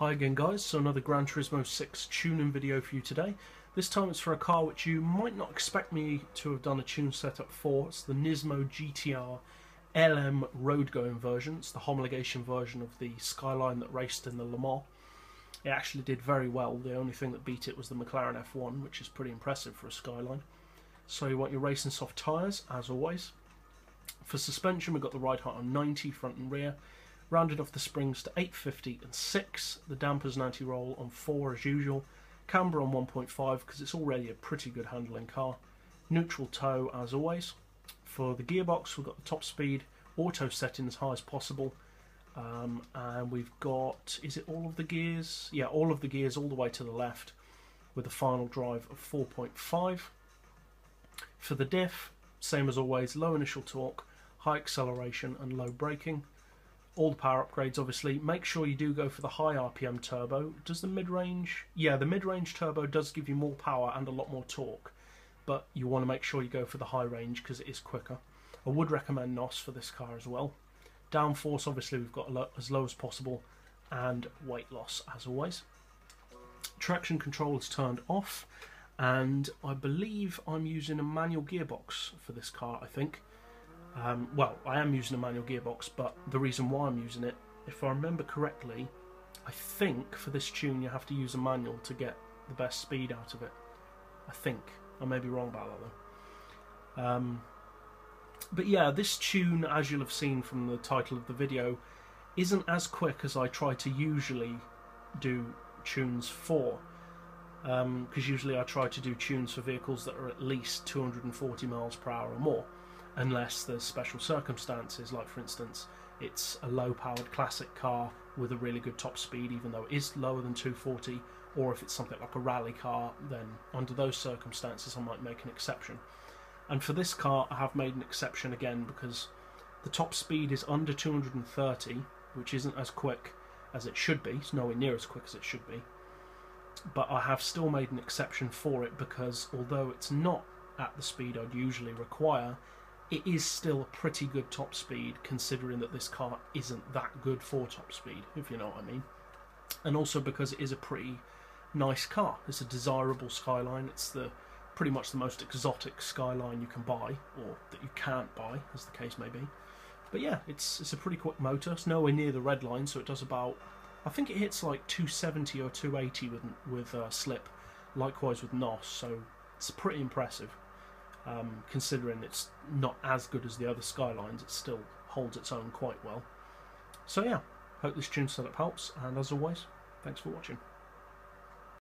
Hi again guys, so another Gran Turismo 6 tuning video for you today. This time it's for a car which you might not expect me to have done a tune setup for. It's the Nismo GTR LM road going version. It's the homologation version of the Skyline that raced in the Le Mans. It actually did very well. The only thing that beat it was the McLaren F1, which is pretty impressive for a Skyline. So you want your racing soft tyres, as always. For suspension, we've got the ride height on 90, front and rear. Rounded off the springs to 850 and 6. The dampers and anti-roll on 4 as usual. Camber on 1.5 because it's already a pretty good handling car. Neutral toe as always. For the gearbox, we've got the top speed auto setting as high as possible. And we've got, is it all of the gears? Yeah, all of the gears all the way to the left with a final drive of 4.5. For the diff, same as always, low initial torque, high acceleration and low braking. All the power upgrades, obviously. Make sure you do go for the high RPM turbo. Does the mid-range? Yeah, the mid-range turbo does give you more power and a lot more torque, but you want to make sure you go for the high range because it is quicker. I would recommend NOS for this car as well. Downforce, obviously, we've got as low as possible, and weight loss as always. Traction control is turned off, and I believe I'm using a manual gearbox for this car, I think. Well, I am using a manual gearbox, but the reason why I'm using it, if I remember correctly, I think for this tune you have to use a manual to get the best speed out of it. I think. I may be wrong about that though. But yeah, this tune, as you'll have seen from the title of the video, isn't as quick as I try to usually do tunes for. Because usually I try to do tunes for vehicles that are at least 240 miles per hour or more. Unless there's special circumstances, like for instance it's a low powered classic car with a really good top speed even though it is lower than 240, or if it's something like a rally car, then under those circumstances I might make an exception. And for this car I have made an exception again because the top speed is under 230, which isn't as quick as it should be. It's nowhere near as quick as it should be, but I have still made an exception for it because although it's not at the speed I'd usually require, it is still a pretty good top speed considering that this car isn't that good for top speed, if you know what I mean. And also because it is a pretty nice car. It's a desirable Skyline. It's pretty much the most exotic Skyline you can buy, or that you can't buy, as the case may be. But yeah, it's a pretty quick motor. It's nowhere near the red line, so it does about, I think it hits like 270 or 280 with slip. Likewise with NOS, so it's pretty impressive. Considering it's not as good as the other Skylines, it still holds its own quite well. So yeah, hope this tune setup helps, and as always, thanks for watching.